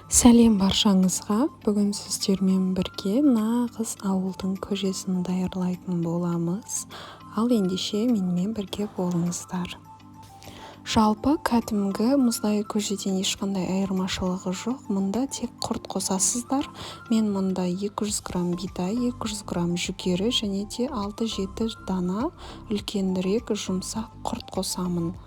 Сәлем баршаңызға. Бүгін сіздермен бірге нағыз ауылдың көжесін даярлайтын боламыз. Ал ендеше менімен бірге болыңыздар. Жалпы кәдімгі мұздай көжеден ешқандай айырмашылығы жоқ. Мұнда тек құрт қосасыздар. Мен мұнда 200 грамм бидай, 200 грамм жүгері және де 6-7 дана үлкенірек жұмсақ құрт қосамын.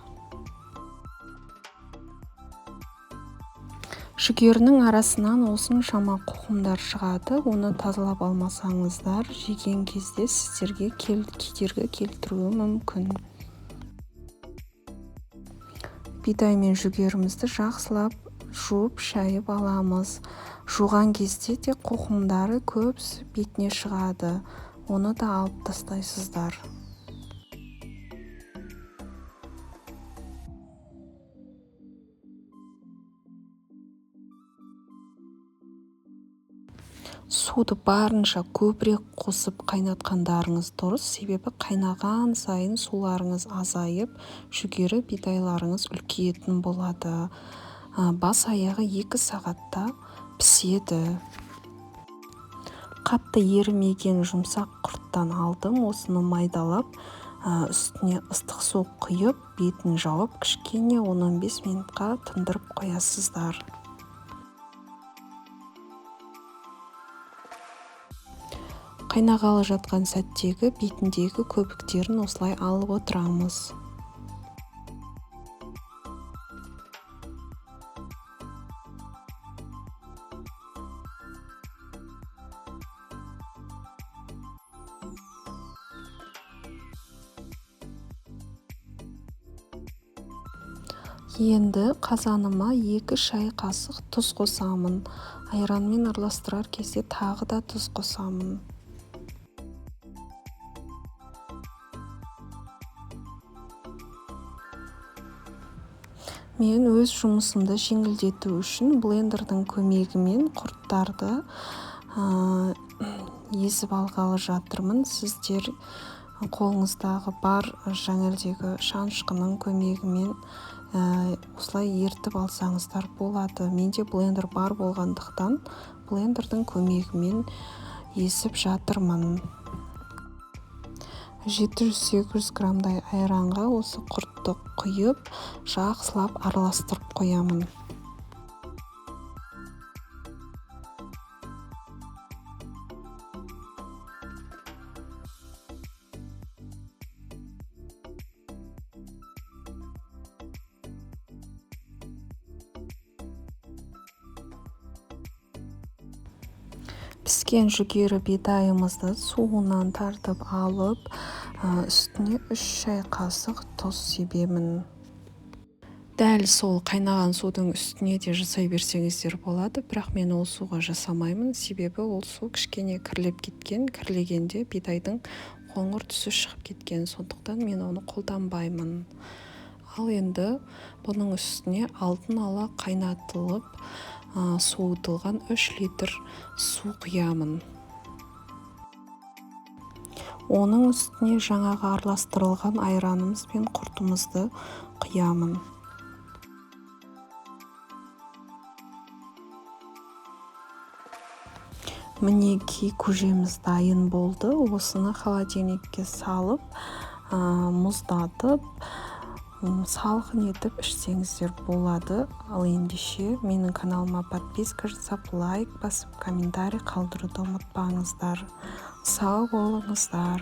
Жүгерінің арасынан осыншама қоқымдар шығады. Оны тазалап алмасаңыздар, жеген кезде сіздерге кедергі келтіруі мүмкін. Бидай мен жүгерімізді жақсылап жуып шайып аламыз. Жуған кезде де қоқымдары көп бетіне шығады. Оны да алып тастайсыздар. Суды барынша көбірек қосып қайнатқандарыңыз дұрыс, себебі қайнаған сайын суларыңыз азайып, жүгері бидайларыңыз үлкейетін болады. Бас аяғы 2 сағатта піседі. Қатты ерімеген жұмсақ құрттан алдым, осыны майдалап, үстіне ыстық су құйып, бетін жауып, кішкене 10-15 минутқа тындырып қоясыздар. Қайнағалы жатқан сәттегі бетіндегі көбіктерін осылай алып отырамыз. Енді қазаныма 2 шай қасық тұз қосамын. Айранмен араластырар кезде тағы да тұз қосамын. Мен өз жұмысымды жеңілдету үшін блендердің көмегімен құрттарды езіп алғалы жатырмын. Сіздер қолыңыздағы бар жаңелдегі шанышқының көмегімен осылай ертіп алсаңыздар болады. Менде блендер бар болғандықтан блендердің көмегімен езіп жатырмын. 700-800 граммдай айранға осы құртты құйып, жақсылап араластырып қоямын. Піскен жүгері бидайымызды суынан тартып алып, үстіне 3 шай қасық тұз себемін. Дәл сол қайнаған судың үстіне де жасай берсеңіздер болады, бірақ мен ол суға жасамаймын, себебі ол су кішкене кірлеп кеткен, кірлегенде бидайдың қоңыр түсі шығып кеткен, сондықтан мен оны қолданбаймын. Ал енді бұның үстіне алдын ала қайнатылып, суытылған 3 литр су құямын. Оның үстіне жаңағы араластырылған айранымыз бен құртымызды құямын. Мінекей көжеміз дайын болды. Осыны холодильникке салып, мұздатып, салқын етіп ішсеңіздер болады. Ал ендеше менің каналыма подписка жасап, лайк басып, комментарий қалдыруды ұмытпаңыздар. Сау болыңыздар.